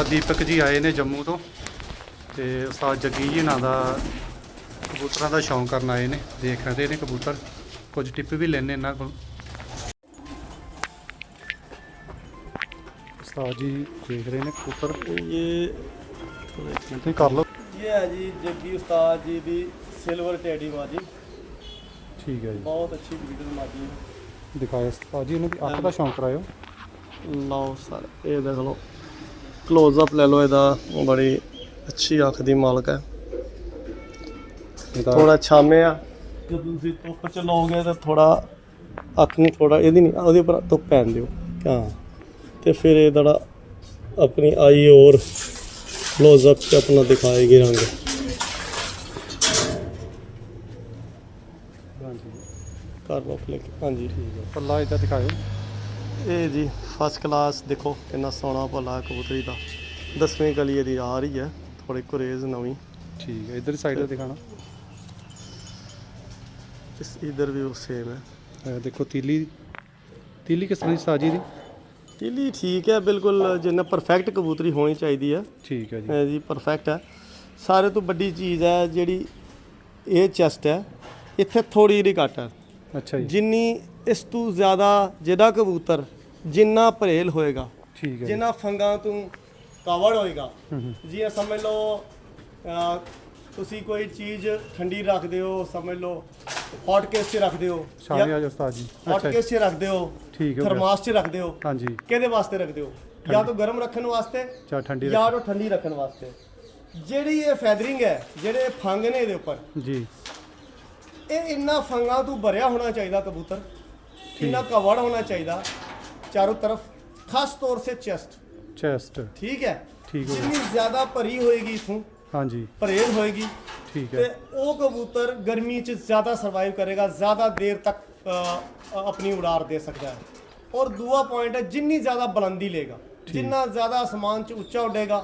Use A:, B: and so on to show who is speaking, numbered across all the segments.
A: ਉਸਤਾਦ ਦੀਪਕ ਜੀ ਆਏ ਨੇ ਜੰਮੂ ਤੋਂ ਤੇ ਉਸਤਾਦ ਜੱਗੀ ਜੀ ਨਾਂ ਦਾ ਕਬੂਤਰਾਂ ਦਾ ਸ਼ੌਂਕ ਕਰਨ ਆਏ ਨੇ। ਦੇਖ ਰਹੇ ਨੇ ਕਬੂਤਰ, ਕੁਝ ਟਿਪ ਵੀ ਲੈਣੇ ਇਹਨਾਂ ਕੋਲ। उस्ताद जी देख रहे हैं कबूतर, ये कर लो।
B: ये है जी जग्गी उस्ताद जी दी सिल्वर टेडी माजी।
A: ठीक है जी,
B: बहुत अच्छी ब्रीडर माजी है।
A: दिखाओ उस्ताद जी, इन्होंने अख का शौक करायो।
B: लो सर ये देख लो, क्लोजअप ले लो। इहदा बड़ी अच्छी अख दी मालक है। थोड़ा छामे आ, जब तुम धुप च लोगे तो थोड़ा अख नहीं, थोड़ा इहदी नहीं ओहदे उपर धुप पैन दिओ। हाँ तो फिर ये थोड़ा अपनी आई और क्लोजअप से अपना दिखाएगी रंग। कर लो क्लिक। हाँ जी
A: ठीक है, पल्ला इधर दिखाओ।
B: ये जी फर्स्ट क्लास देखो कितना सोहना पल्ला है कबूतरी का। 10वीं कली दी आ रही है, थोड़ी गुरेज नवी।
A: ठीक है, इधर साइड दिखाना।
B: इस इधर भी वो सेम है।
A: देखो तीली, तीली किस तरह की साजी दी?
B: तीली ठीक है बिल्कुल, जिन्ना परफेक्ट कबूतरी होनी चाहिए है।
A: ठीक है जी,
B: जी परफेक्ट है। सारे तो बड़ी चीज़ है जी ये चेस्ट है, इत्थे थोड़ी जी घट है।
A: अच्छा जी,
B: जिन्नी इस तू ज़्यादा जेड़ा कबूतर जिन्ना परेल होएगा,
A: ठीक है,
B: जिन्ना फंगा तू कवर होएगा। जी समझ लो तुसी कोई चीज़ ठंडी रख दे हो, समझ लो हॉट केस च रख दे हो,
A: शामी आज उस्ताद जी।
B: हॉट
A: अच्छा
B: केस च रख दे हो,
A: ठीक है,
B: थर्मास च रख दे हो।
A: हाँ जी,
B: किहदे वास्ते रख दे हो? या तो गर्म रखने वास्ते
A: चाहे ठंडी
B: या तो ठंडी रखने वास्ते। ਜਿਹੜੀ ਇਹ ਫੈदरिंग ਹੈ, ਜਿਹੜੇ ਫੰਗ ਨੇ ਇਹਦੇ ਉੱਪਰ,
A: जी,
B: ਇਹ ਇੰਨਾ ਫੰਗਾਂ ਤੋਂ ਭਰਿਆ ਹੋਣਾ ਚਾਹੀਦਾ ਕਬੂਤਰ, ਇੰਨਾ ਕਵਰ होना चाहिए चारों तरफ, खास तौर से चेस्ट।
A: चेस्ट
B: ठीक है,
A: ठीक हो
B: जितनी ज़्यादा भरी होएगी इथों
A: हाँ जी,
B: परहेज होएगी,
A: ठीक
B: ते
A: है,
B: वो कबूतर गर्मी च ज़्यादा सर्वाइव करेगा, ज़्यादा देर तक अपनी उड़ार दे सकता है। और दूआ पॉइंट है, जितनी ज़्यादा बुलंदी लेगा, जितना ज़्यादा आसमान च उच्चा उड़ेगा,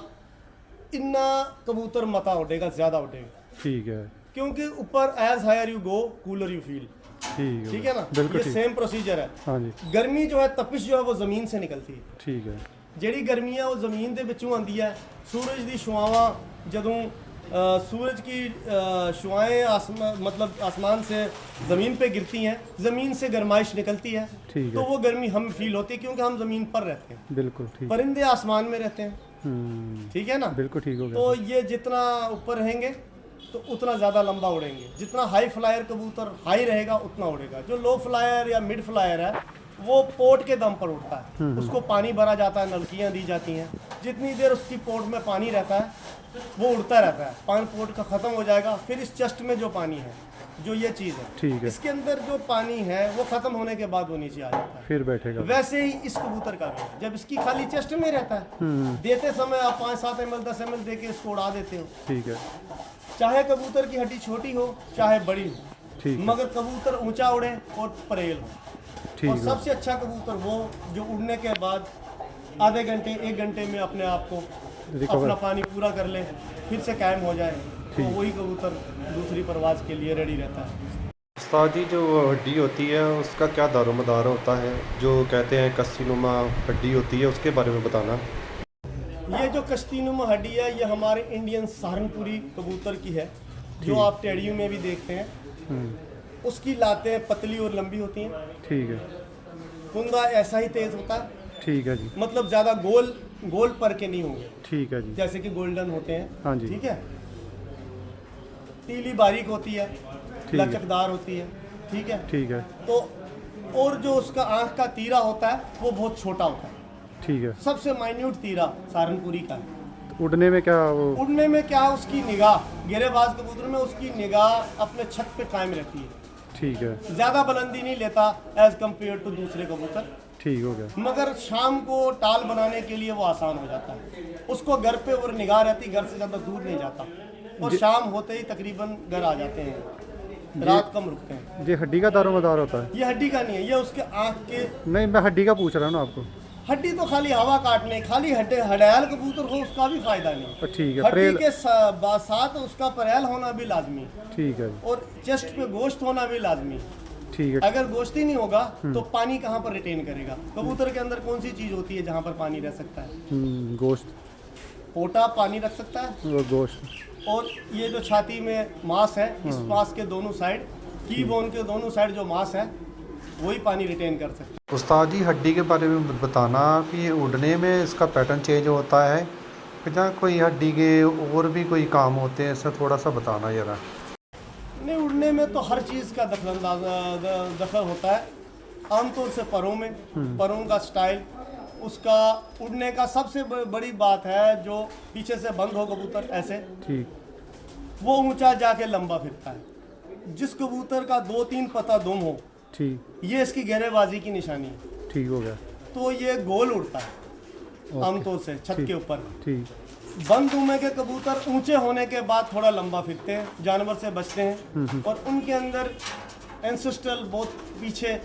B: इन्ना कबूतर मता उड़ेगा, ज़्यादा उड़ेगा।
A: ठीक है,
B: क्योंकि ऊपर as higher you go cooler you feel. ठीक है ना,
A: बिल्कुल
B: ये
A: ठीक।
B: सेम प्रोसीजर है।
A: हाँ जी,
B: गर्मी जो है, तपिश जो है वो ज़मीन से निकलती है।
A: ठीक है,
B: ਜਿਹੜੀ ਗਰਮੀ ਹੈ ਉਹ ਜ਼ਮੀਨ ਦੇ ਵਿੱਚੋਂ ਆਉਂਦੀ ਹੈ। ਸੂਰਜ ਦੀ ਛੁਆਵਾਂ ਜਦੋਂ सूरज की शुआएं मतलब आसमान से ज़मीन पे गिरती हैं, ज़मीन से गर्माइश निकलती है, तो वो गर्मी हम फील होती है क्योंकि हम ज़मीन पर रहते हैं।
A: बिल्कुल ठीक।
B: परिंदे आसमान में रहते हैं, ठीक है ना,
A: बिल्कुल ठीक हो गया।
B: तो ये जितना ऊपर रहेंगे तो उतना ज़्यादा लंबा उड़ेंगे। जितना हाई फ्लायर कबूतर हाई रहेगा उतना उड़ेगा। जो लो फ्लायर या मिड फ्लायर है वो पोर्ट के दम पर उड़ता है, उसको पानी भरा जाता है, नलकियाँ दी जाती हैं, जितनी देर उसकी पोर्ट में पानी रहता है वो उड़ता रहता है। पानी पोर्ट का ख़त्म हो जाएगा, फिर इस चेस्ट में जो पानी है, जो ये चीज़ है,
A: ठीक है,
B: इसके अंदर जो पानी है वो ख़त्म होने के बाद वो नीचे आ जाता है,
A: फिर बैठेगा।
B: वैसे ही इस कबूतर का भी है। जब इसकी खाली चेस्ट में रहता है, देते समय आप 5-7 ml 10 ml दे के इसको उड़ा देते हो,
A: ठीक है,
B: चाहे कबूतर की हड्डी छोटी हो चाहे बड़ी हो,
A: ठीक है,
B: मगर कबूतर ऊंचा उड़े और परेल हो।
A: ठीक
B: और
A: है,
B: सबसे अच्छा कबूतर वो जो उड़ने के बाद आधे घंटे 1 घंटे में अपने आप को अपना पानी पूरा कर ले, फिर से कायम हो जाए, तो वही कबूतर दूसरी परवाज के लिए रेडी रहता है।
C: उस्ताद जी, जो हड्डी होती है उसका क्या दारोमदार होता है? जो कहते हैं कस्तीनुमा हड्डी होती है, उसके बारे में बताना।
B: ये जो कश्तीनुमा हड्डी है ये हमारे इंडियन सहारनपुरी कबूतर की है, जो आप टेडियो में भी देखते हैं। उसकी लातें पतली और लंबी होती हैं,
A: ठीक है,
B: कुंदा ऐसा ही तेज होता है,
A: ठीक है जी,
B: मतलब ज़्यादा गोल पर के नहीं होंगे,
A: ठीक है जी,
B: जैसे कि गोल्डन होते हैं।
A: हाँ जी,
B: ठीक है, तीली बारीक होती है, लचकदार होती है, ठीक है,
A: ठीक है,
B: तो और जो उसका आँख का तीरा होता है वो बहुत छोटा होता है,
A: ठीक है।
B: सबसे माइन्यूट तीरा सहारनपुरी का है।
A: उड़ने में क्या वो?
B: उड़ने में क्या उसकी निगाह, गिरेबाज कबूतर में उसकी निगाह अपने छत पे कायम रहती है,
A: ठीक है,
B: ज़्यादा बुलंदी नहीं लेता एज कम्पेयर टू दूसरे कबूतर,
A: ठीक हो गया।
B: मगर शाम को टाल बनाने के लिए वो आसान हो जाता है। उसको घर पे और निगाह रहती, घर से ज़्यादा दूर नहीं जाता, और शाम होते ही तकरीबन घर आ जाते हैं, रात कम रुकते हैं।
A: ये हड्डी का दारोमदार होता है?
B: ये हड्डी का नहीं है, ये उसके आँख के।
A: नहीं, मैं हड्डी का पूछ रहा हूँ ना आपको।
B: हड्डी तो खाली हवा काटने, खाली हड्याल कबूतर हो उसका भी फायदा नहीं।
A: ठीक है,
B: हड्डी के साथ उसका परेल होना भी लाजमी,
A: ठीक है,
B: और चेस्ट पे गोश्त होना भी लाजमी।
A: ठीक है।
B: अगर गोश्त ही नहीं होगा तो पानी कहाँ पर रिटेन करेगा? कबूतर के अंदर कौन सी चीज़ होती है जहाँ पर पानी रह सकता है?
A: गोश्त।
B: पोटा पानी रख सकता है,
A: वो गोश्त।
B: और ये जो छाती में मांस है, इस मांस के दोनों साइड, की बोन के दोनों साइड जो मांस है, वही पानी रिटेन कर सकता है।
A: उस्ताद जी, हड्डी के बारे में बताना कि ये उड़ने में इसका पैटर्न चेंज होता है कि क्या कोई हड्डी के और भी कोई काम होते हैं, इससे थोड़ा सा बताना ज़रा।
B: नहीं, उड़ने में तो हर चीज़ का दखल होता है। आमतौर से परों में, परों का स्टाइल, उसका उड़ने का सबसे बड़ी बात है, जो पीछे से बंद हो कबूतर ऐसे,
A: ठीक,
B: वो ऊंचा जाके लंबा फिरता है। जिस कबूतर का 2-3 पता दुम हो,
A: ठीक,
B: ये इसकी घेरेबाजी की निशानी है।
A: ठीक हो गया।
B: तो ये गोल उड़ता है आमतौर से छत के ऊपर।
A: ठीक,
B: बंद दुमे के कबूतर ऊंचे होने के बाद थोड़ा लंबा फिरते हैं, जानवर से बचते हैं, और उनके अंदर एंसेस्ट्रल बहुत पीछे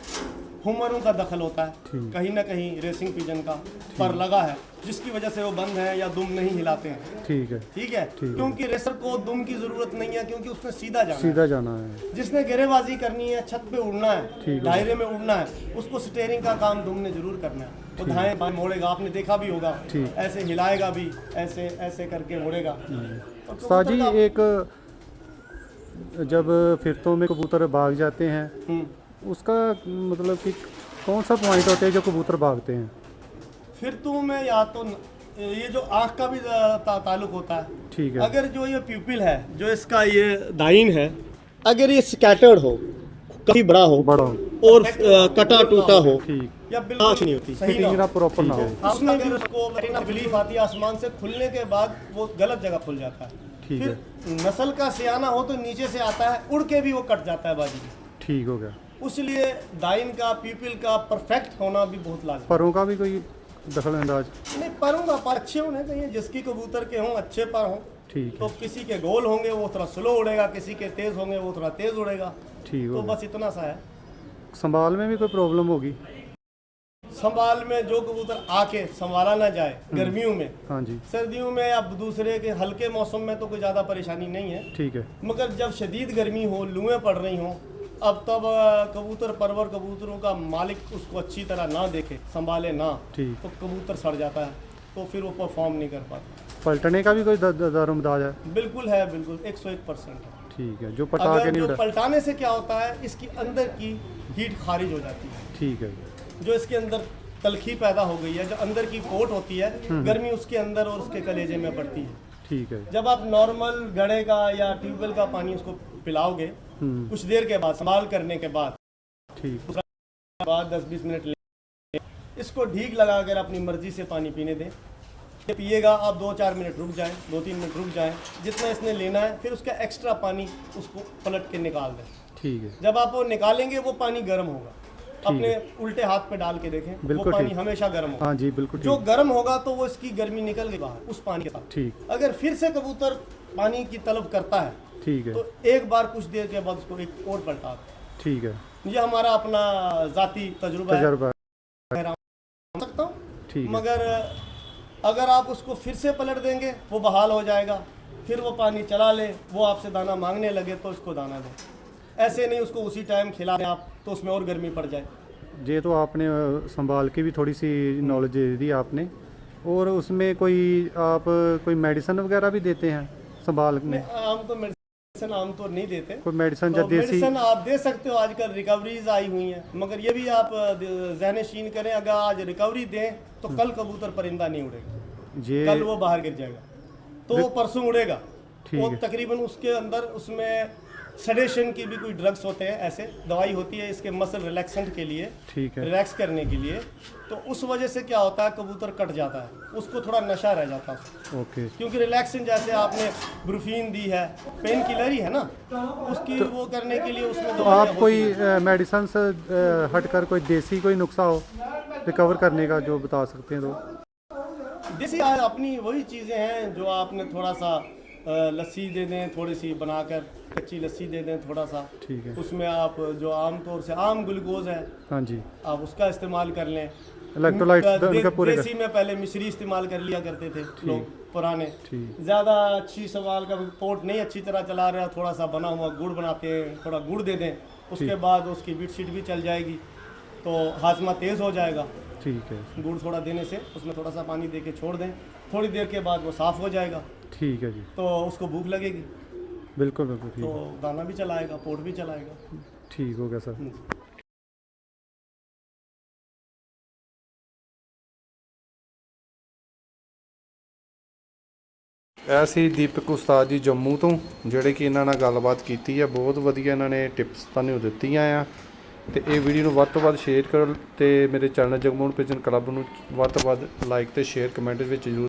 B: हुमरों का दखल होता है, कहीं ना कहीं रेसिंग पिजन का पर लगा है, जिसकी वजह से वो बंद है या दुम नहीं हिलाते हैं।
A: ठीक है,
B: ठीक है, क्योंकि रेसर को दुम की जरूरत नहीं है, क्योंकि उसने सीधा जाना है।
A: सीधा जाना है।
B: जिसने घेरेबाजी करनी है, छत पे उड़ना है,
A: ठीक है।
B: दायरे में उड़ना है, उसको स्टेयरिंग का काम दुम ने जरूर करना है। वो दाएं बाएं मोड़ेगा, आपने देखा भी होगा,
A: ठीक।
B: ऐसे हिलाएगा भी, ऐसे ऐसे करके मोड़ेगा। और
A: उस्ताद जी,
B: कबूतर
A: एक जब फिरतों में कबूतर भाग जाते हैं, उसका मतलब कि कौन सा पॉइंट होता है जो कबूतर भागते हैं?
B: फिर तो मैं या तो ये जो आँख का भी ताल्लुक होता है।
A: ठीक है,
B: अगर जो ये प्यूपिल है, जो इसका ये दाइन है, अगर ये स्कैटर्ड हो, काफी बड़ा हो,
A: बड़ा
B: और कटा टूटा हो,
A: ठीक,
B: या बिल्कुल आँख नहीं होती, सही ना
A: फिटिंग
B: हो,
A: प्रॉपर ना हो।
B: उसमें भी उसको बिलीफ आती है, आसमान से खुलने के बाद वो गलत जगह खुल जाता है।
A: ठीक है,
B: फिर नस्ल का सियाना हो तो नीचे से आता है, उड़ के भी वो कट जाता है बाजी।
A: ठीक हो गया।
B: उसलिए दाइन का, पीपल का परफेक्ट होना भी बहुत लाजमी।
A: परों का भी कोई दखल अंदाज?
B: नहीं, परों का पर अच्छे होने चाहिए, जिसकी कबूतर के हों अच्छे पर हों।
A: ठीक
B: तो
A: है,
B: किसी के गोल होंगे वो थोड़ा स्लो उड़ेगा, किसी के तेज होंगे वो थोड़ा तेज उड़ेगा।
A: ठीक
B: तो
A: हो गया।
B: बस इतना सा है।
A: संभाल में भी कोई प्रॉब्लम होगी?
B: संभाल में जो कबूतर आके संभाला ना जाए गर्मियों में,
A: हाँ जी,
B: सर्दियों में या दूसरे के हल्के मौसम में तो कोई ज़्यादा परेशानी नहीं है।
A: ठीक है,
B: मगर जब शदीद गर्मी हो, लूएं पड़ रही हों, अब तब कबूतर परवर कबूतरों का मालिक उसको अच्छी तरह ना देखे, संभाले ना,
A: ठीक।
B: तो कबूतर सड़ जाता है, तो फिर वो परफॉर्म नहीं कर पाता।
A: पलटने का भी कोई दारोमदाज है?
B: बिल्कुल है, बिल्कुल 101% है।
A: ठीक है, जो पटा के
B: अगर
A: नहीं
B: जो
A: उड़ा।
B: पलटाने से क्या होता है, इसकी अंदर की हीट खारिज हो जाती है।
A: ठीक है,
B: जो इसके अंदर तलखी पैदा हो गई है, जो अंदर की पोट होती है, गर्मी उसके अंदर और उसके कलेजे में पड़ती है।
A: ठीक है,
B: जब आप नॉर्मल घड़े का या ट्यूबवेल का पानी उसको पिलाओगे, कुछ देर के बाद, संभाल करने के बाद,
A: ठीक,
B: उसके बाद 10-20 मिनट ले, इसको ढीक लगा कर अपनी मर्जी से पानी पीने दें। ये पिएगा, आप 2-4 मिनट रुक जाएं, 2-3 मिनट रुक जाएं, जितना इसने लेना है, फिर उसका एक्स्ट्रा पानी उसको पलट के निकाल दें।
A: ठीक है,
B: जब आप वो निकालेंगे, वो पानी गर्म होगा। अपने उल्टे हाथ पे डाल के देखें, वो
A: बिल्कुल
B: पानी
A: ठीक।
B: हमेशा गर्म होगा।
A: हाँ जी, बिल्कुल
B: जो
A: ठीक,
B: गर्म होगा तो वो इसकी गर्मी निकल गई बाहर उस पानी के साथ।
A: ठीक,
B: अगर फिर से कबूतर पानी की तलब करता है,
A: ठीक है,
B: तो एक बार कुछ देर के बाद उसको एक और पलटा दें।
A: ठीक है,
B: ये हमारा अपना जाती तजुर्बा है,
A: तजर्बा,
B: बता सकता हूँ।
A: ठीक है,
B: मगर अगर आप उसको फिर से पलट देंगे, वो बहाल हो जाएगा, फिर वो पानी चला ले, वो आपसे दाना मांगने लगे तो उसको दाना दें। ऐसे नहीं उसको उसी टाइम खिला दें आप, तो उसमें और गर्मी पड़ जाए।
A: ये तो आपने संभाल के भी थोड़ी सी नॉलेज दे दी आपने। और उसमें कोई मेडिसिन वगैरह भी देते हैं संभाल में?
B: आम तो मेडिसिन आम तो नहीं देते।
A: कोई मेडिसिन
B: तो
A: जो देसी?
B: मेडिसिन आप दे सकते हो, आजकल रिकवरीज आई हुई हैं, मगर ये भी आप ज़हन-ए-शीन करें, अगर आज रिकवरी दें तो कल कबूतर परिंदा नहीं उड़ेगा,
A: ये
B: कल वो बाहर गिर जाएगा, तो वो परसों उड़ेगा।
A: ठीक
B: वो
A: है।
B: तकरीबन उसके अंदर उसमें सेडेशन की भी कोई ड्रग्स होते हैं, ऐसे दवाई होती है इसके मसल रिलैक्सेंट के लिए,
A: ठीक है,
B: रिलैक्स करने के लिए। तो उस वजह से क्या होता है, कबूतर कट जाता है, उसको थोड़ा नशा रह जाता है,
A: ओके,
B: क्योंकि रिलैक्सिंग जैसे आपने ब्रूफीन दी है, पेन किलर ही है ना, उसकी वो करने के लिए उसमें
A: तो
B: दवाइयाँ
A: आप कोई
B: होती हैं।
A: मेडिसिन से हटकर कोई देसी कोई नुस्खा हो रिकवर करने का जो बता सकते हैं तो?
B: देसी अपनी वही चीज़ें हैं जो आपने थोड़ा सा लस्सी दे दें, थोड़ी सी बनाकर कच्ची लस्सी दे दें थोड़ा सा,
A: ठीक है,
B: उसमें आप जो आम तौर से आम ग्लूकोज है,
A: हाँ जी,
B: आप उसका इस्तेमाल कर लें।
A: इलेक्ट्रोलाइट्स उनका पूरे
B: देसी में पहले मिश्री इस्तेमाल कर लिया करते थे लोग पुराने।
A: ठीक,
B: ज़्यादा अच्छी सवाल का पोर्ट नहीं अच्छी तरह चला रहा, थोड़ा सा बना हुआ गुड़ बनाते हैं, थोड़ा गुड़ दे दें, उसके बाद उसकी बीट शीट भी चल जाएगी। तो हाजमा तेज़ हो जाएगा।
A: ठीक है।
B: गुड़ थोड़ा देने से उसमें थोड़ा सा पानी दे के छोड़ दें, थोड़ी देर के बाद वो साफ़ हो जाएगा,
A: ठीक है जी।
B: तो उसको भूख लगेगी
A: बिल्कुल बिल्कुल
B: तो
A: ठीक।
B: दाना भी चलाएगा, पोट भी चलाएगा।
A: ठीक हो गया सर। ਇਹ ਸੀ ਦੀਪਕ ਉਸਤਾਦ ਜੀ ਜੰਮੂ ਤੋਂ, ਜਿਹੜੇ ਕਿ ਇਹਨਾਂ ਨਾਲ ਗੱਲਬਾਤ ਕੀਤੀ ਹੈ। ਬਹੁਤ ਵਧੀਆ ਇਹਨਾਂ ਨੇ ਟਿਪਸ ਤੁਹਾਨੂੰ ਦਿੱਤੀਆਂ ਆ। ਤੇ ਇਹ ਵੀਡੀਓ ਨੂੰ ਵੱਧ ਤੋਂ ਵੱਧ ਸ਼ੇਅਰ ਕਰੋ ਤੇ ਮੇਰੇ ਚੈਨਲ ਜਗਮੋਹਨ ਪਿਜਨ ਕਲੱਬ ਨੂੰ ਵੱਧ ਤੋਂ ਵੱਧ ਲਾਈਕ ਤੇ ਸ਼ੇਅਰ ਕਮੈਂਟ ਵਿੱਚ ਜ਼ਰੂਰ